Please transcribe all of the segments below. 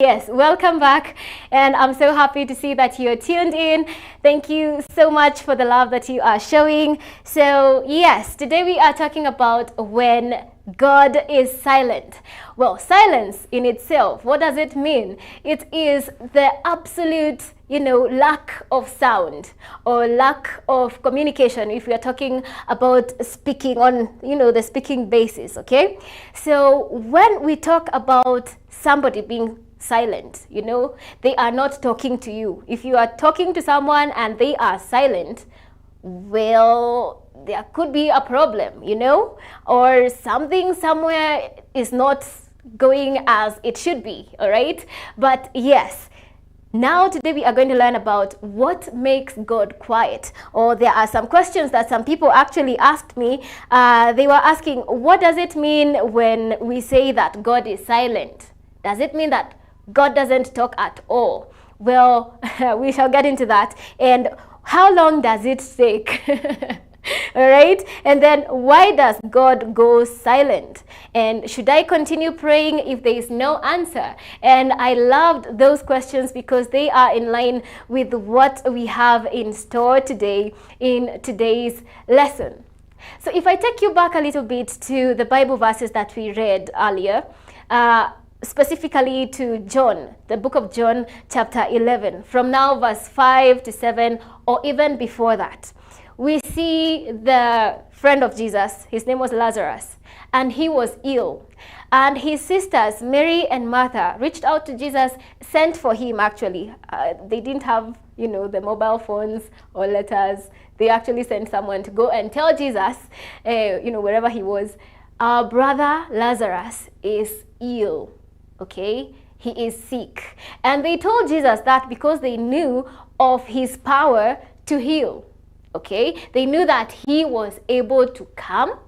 Yes, welcome back, and I'm so happy to see that you're tuned in. Thank you so much for the love that you are showing. So yes, today we are talking about when God is silent. Well, silence in itself, what does it mean? It is the absolute, lack of sound or lack of communication if we are talking about speaking on, the speaking basis, okay? So when we talk about somebody being silent, they are not talking to you. If you are talking to someone and they are silent, well, there could be a problem, or something somewhere is not going as it should be, all right? But yes, now today we are going to learn about what makes God quiet. Or there are some questions that some people actually asked me. They were asking, what does it mean when we say that God is silent? Does it mean that God doesn't talk at all? Well, we shall get into that. And how long does it take? All right. And then why does God go silent? And should I continue praying if there is no answer? And I loved those questions because they are in line with what we have in store today in today's lesson. So if I take you back a little bit to the Bible verses that we read earlier, specifically to John, the book of John, chapter 11, from now verse 5 to 7, or even before that, we see the friend of Jesus. His name was Lazarus, and he was ill. And his sisters, Mary and Martha, reached out to Jesus, sent for him actually. They didn't have, the mobile phones or letters. They actually sent someone to go and tell Jesus, wherever he was, our brother Lazarus is ill. Okay, he is sick. And they told Jesus that because they knew of his power to heal. Okay, they knew that he was able to come,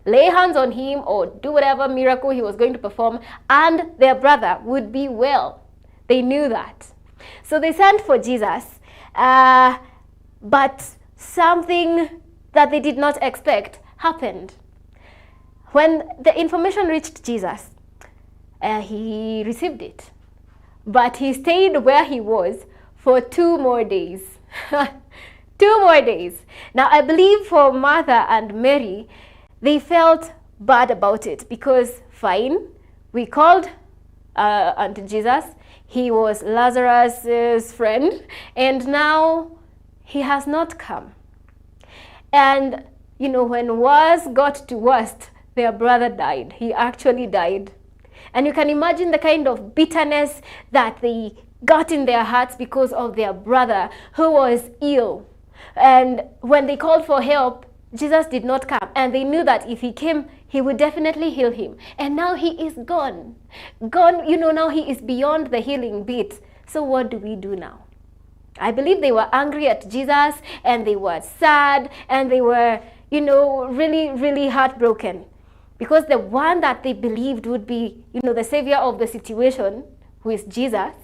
lay hands on him, or do whatever miracle he was going to perform, and their brother would be well. They knew that. So they sent for Jesus, but something that they did not expect happened. When the information reached Jesus, he received it, but he stayed where he was for 2 more days. 2 more days. Now, I believe for Martha and Mary, they felt bad about it because, fine, we called unto Jesus. He was Lazarus' friend, and now he has not come. And, when worse got to worst, their brother died. He actually died. And you can imagine the kind of bitterness that they got in their hearts because of their brother who was ill. And when they called for help, Jesus did not come. And they knew that if he came, he would definitely heal him. And now he is gone. Gone, now he is beyond the healing bit. So what do we do now? I believe they were angry at Jesus, and they were sad, and they were, really, really heartbroken. Because the one that they believed would be, the savior of the situation, who is Jesus,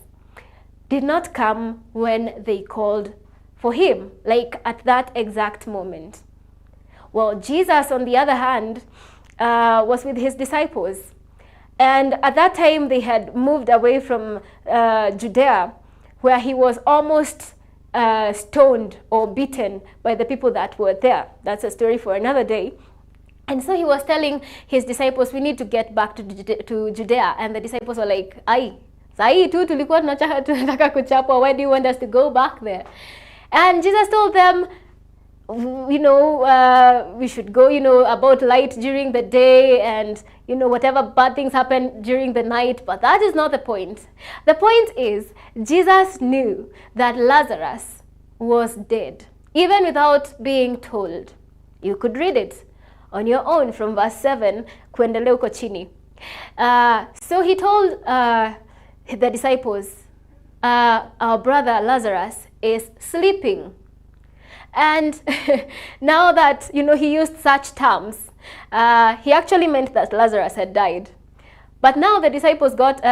did not come when they called for him, like at that exact moment. Well, Jesus, on the other hand, was with his disciples. And at that time, they had moved away from Judea, where he was almost stoned or beaten by the people that were there. That's a story for another day. And so he was telling his disciples, we need to get back to Judea. And the disciples were like, sahi tu tulikuwa tunataka kuchapwa, why do you want us to go back there? And Jesus told them, we should go, about light during the day, and, whatever bad things happen during the night. But that is not the point. The point is, Jesus knew that Lazarus was dead, even without being told. You could read it on your own from verse 7, kuendelea uko chini. So he told the disciples, our brother Lazarus is sleeping. And now that, he used such terms, he actually meant that Lazarus had died. But now the disciples got,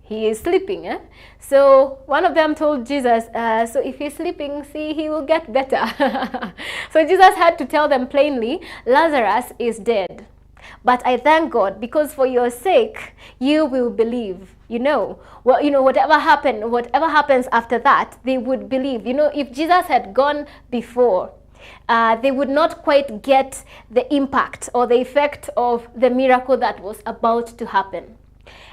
he is sleeping. So one of them told Jesus, so if he's sleeping, see, he will get better. So Jesus had to tell them plainly, Lazarus is dead. But I thank God because for your sake, you will believe. whatever happens after that, they would believe. If Jesus had gone before, they would not quite get the impact or the effect of the miracle that was about to happen.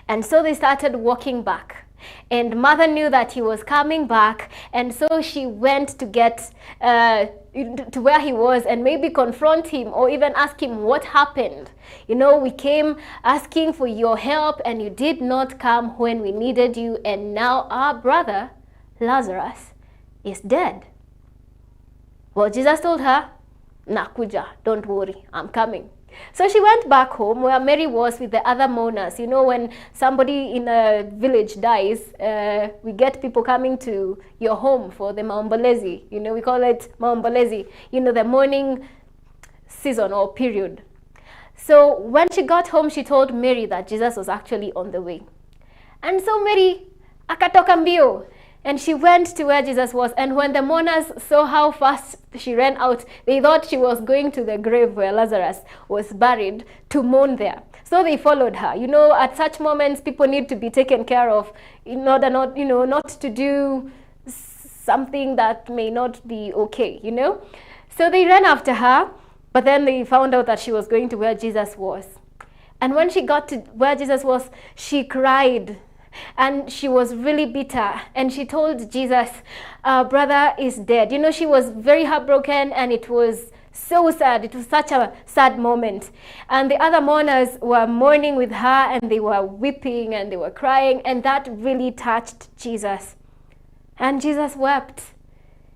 And so they started walking back. And mother knew that he was coming back, and so she went to get to where he was and maybe confront him or even ask him what happened. We came asking for your help and you did not come when we needed you, and now our brother Lazarus is dead. Well, Jesus told her, nakuja, don't worry, I'm coming. So she went back home where Mary was with the other mourners. When somebody in a village dies, we get people coming to your home for the maombolezi. We call it maombolezi, the mourning season or period. So when she got home, she told Mary that Jesus was actually on the way. And so Mary akatoka mbio, and she went to where Jesus was. And when the mourners saw how fast she ran out, they thought she was going to the grave where Lazarus was buried to mourn there. So they followed her. At such moments, people need to be taken care of in order not to do something that may not be okay, So they ran after her, but then they found out that she was going to where Jesus was. And when she got to where Jesus was, she cried. And she was really bitter, and she told Jesus, brother is dead. She was very heartbroken, and it was so sad. It was such a sad moment. And the other mourners were mourning with her, and they were weeping and they were crying, and that really touched Jesus. And Jesus wept.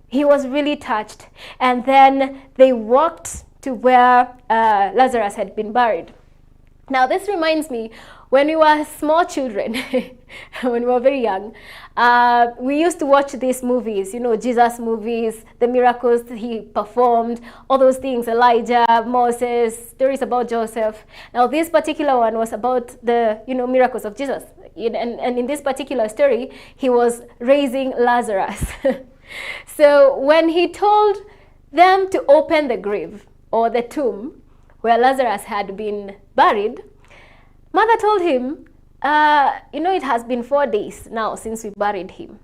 He was really touched. And then they walked to where Lazarus had been buried. Now this reminds me, when we were small children, when we were very young, we used to watch these movies, Jesus movies, the miracles he performed, all those things, Elijah, Moses, stories about Joseph. Now this particular one was about the, miracles of Jesus. And in this particular story, he was raising Lazarus. So when he told them to open the grave or the tomb where Lazarus had been buried, Mother told him, it has been 4 days now since we buried him.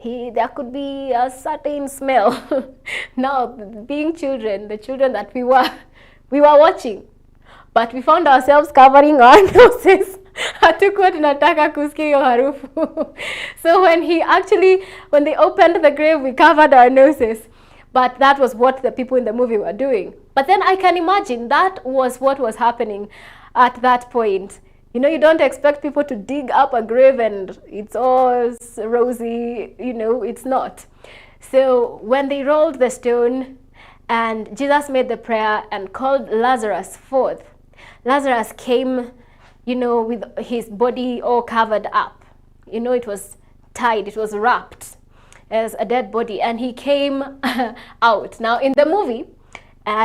There could be a certain smell. Now, being children, the children that we were watching. But we found ourselves covering our noses. Hatukuwa tunataka kusikia hiyo harufu. So when they opened the grave, we covered our noses. But that was what the people in the movie were doing. But then I can imagine that was what was happening at that point. You don't expect people to dig up a grave and it's all rosy, it's not. So when they rolled the stone and Jesus made the prayer and called Lazarus forth, Lazarus came, with his body all covered up. It was tied, it was wrapped as a dead body, and he came out. Now in the movie,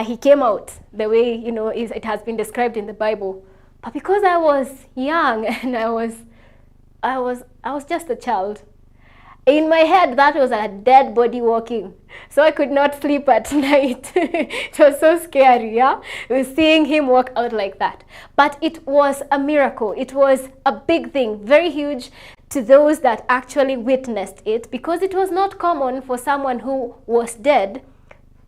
he came out the way, it has been described in the Bible. But because I was young and I was just a child, in my head that was a dead body walking. So I could not sleep at night. It was so scary, yeah? Seeing him walk out like that. But it was a miracle. It was a big thing, very huge to those that actually witnessed it, because it was not common for someone who was dead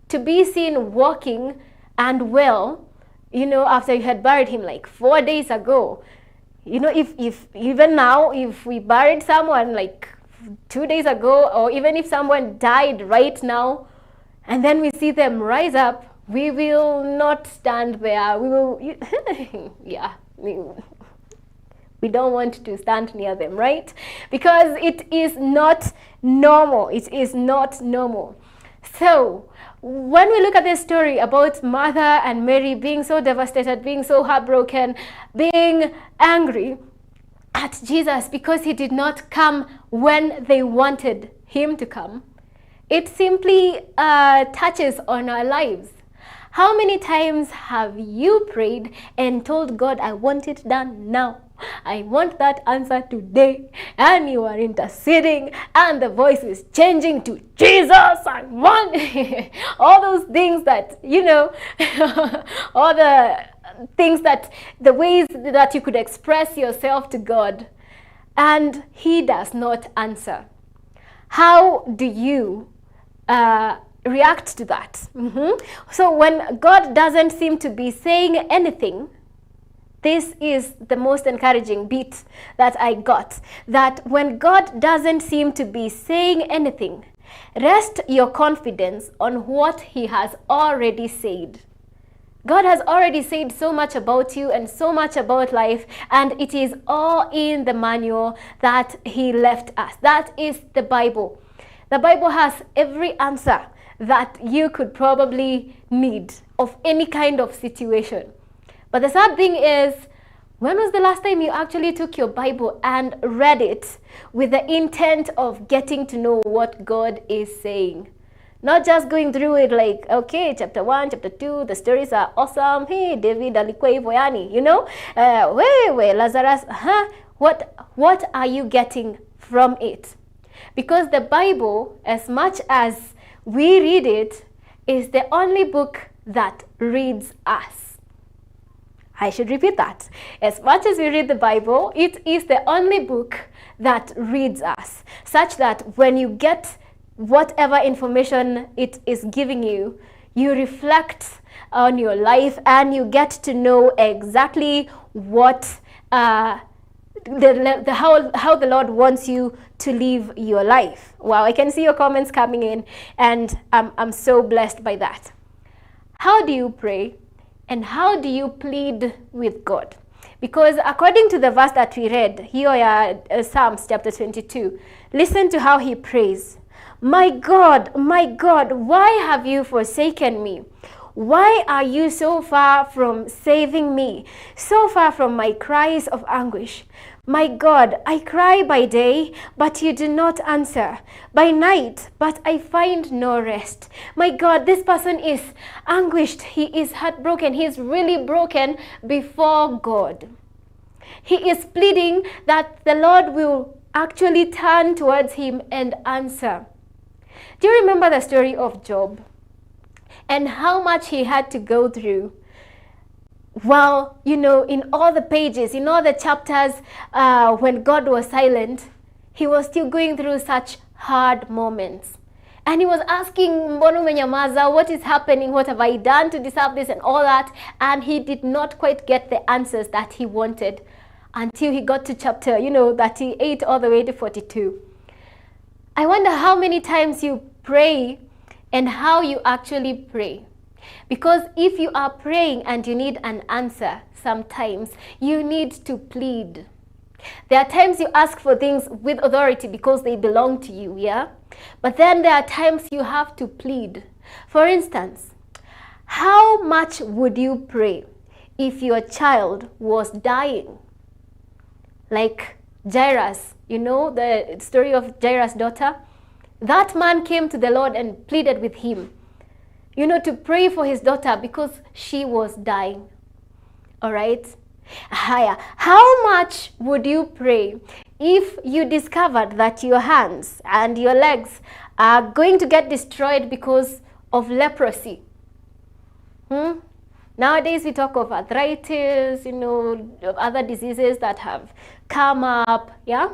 to be seen walking and well, after you had buried him like 4 days ago. If even now, if we buried someone like 2 days ago, or even if someone died right now, and then we see them rise up, we will not stand there. We will, yeah, we don't want to stand near them, right? Because it is not normal. It is not normal. So when we look at this story about Martha and Mary being so devastated, being so heartbroken, being angry at Jesus because he did not come when they wanted him to come, it simply touches on our lives. How many times have you prayed and told God, I want it done now? I want that answer today. And you are interceding and the voice is changing to Jesus, I want all those things that, all the things that, the ways that you could express yourself to God. and he does not answer. How do you react to that? So when God doesn't seem to be saying anything, this is the most encouraging bit that I got. That when God doesn't seem to be saying anything, rest your confidence on what he has already said. God has already said so much about you and so much about life, and it is all in the manual that he left us. That is the Bible. The Bible has every answer that you could probably need of any kind of situation. But the sad thing is, when was the last time you actually took your Bible and read it with the intent of getting to know what God is saying? Not just going through it like, okay, chapter 1, chapter 2, the stories are awesome. Hey, David alikuwa hivyo yani, you know? Lazarus, what are you getting from it? Because the Bible, as much as we read it, is the only book that reads us. I should repeat that. As much as we read the Bible, it is the only book that reads us, such that when you get whatever information it is giving you, you reflect on your life and you get to know exactly what how the Lord wants you to live your life. Wow, I can see your comments coming in, and I'm so blessed by that. How do you pray and how do you plead with God? Because according to the verse that we read here, Psalms chapter 22, listen to how he prays. My God, why have you forsaken me? Why are you so far from saving me, so far from my cries of anguish? My God, I cry by day, but you do not answer. By night, but I find no rest. My God, this person is anguished. He is heartbroken. He is really broken before God. He is pleading that the Lord will actually turn towards him and answer. Do you remember the story of Job and how much he had to go through? Well, you know, in all the pages, in all the chapters, when God was silent, he was still going through such hard moments. And he was asking, Mbona umenyamaza? What is happening? What have I done to deserve this and all that? And he did not quite get the answers that he wanted until he got to chapter, 38 all the way to 42. I wonder how many times you pray and how you actually pray. Because if you are praying and you need an answer, sometimes you need to plead. There are times you ask for things with authority because they belong to you, yeah? But then there are times you have to plead. For instance, how much would you pray if your child was dying? Like Jairus, you know the story of Jairus' daughter? That man came to the Lord and pleaded with him, to pray for his daughter because she was dying. All right? How much would you pray if you discovered that your hands and your legs are going to get destroyed because of leprosy? Nowadays we talk of arthritis, other diseases that have come up, yeah?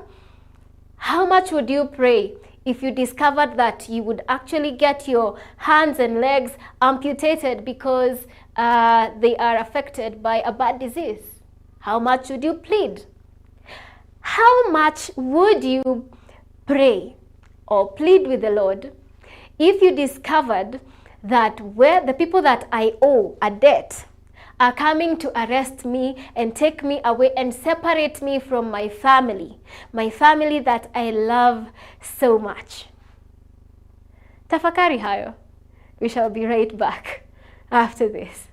How much would you pray if you discovered that you would actually get your hands and legs amputated because they are affected by a bad disease? How much would you plead? How much would you pray or plead with the Lord if you discovered that where the people that I owe a debt are coming to arrest me and take me away and separate me from my family that I love so much? Tafakari hayo. We shall be right back after this.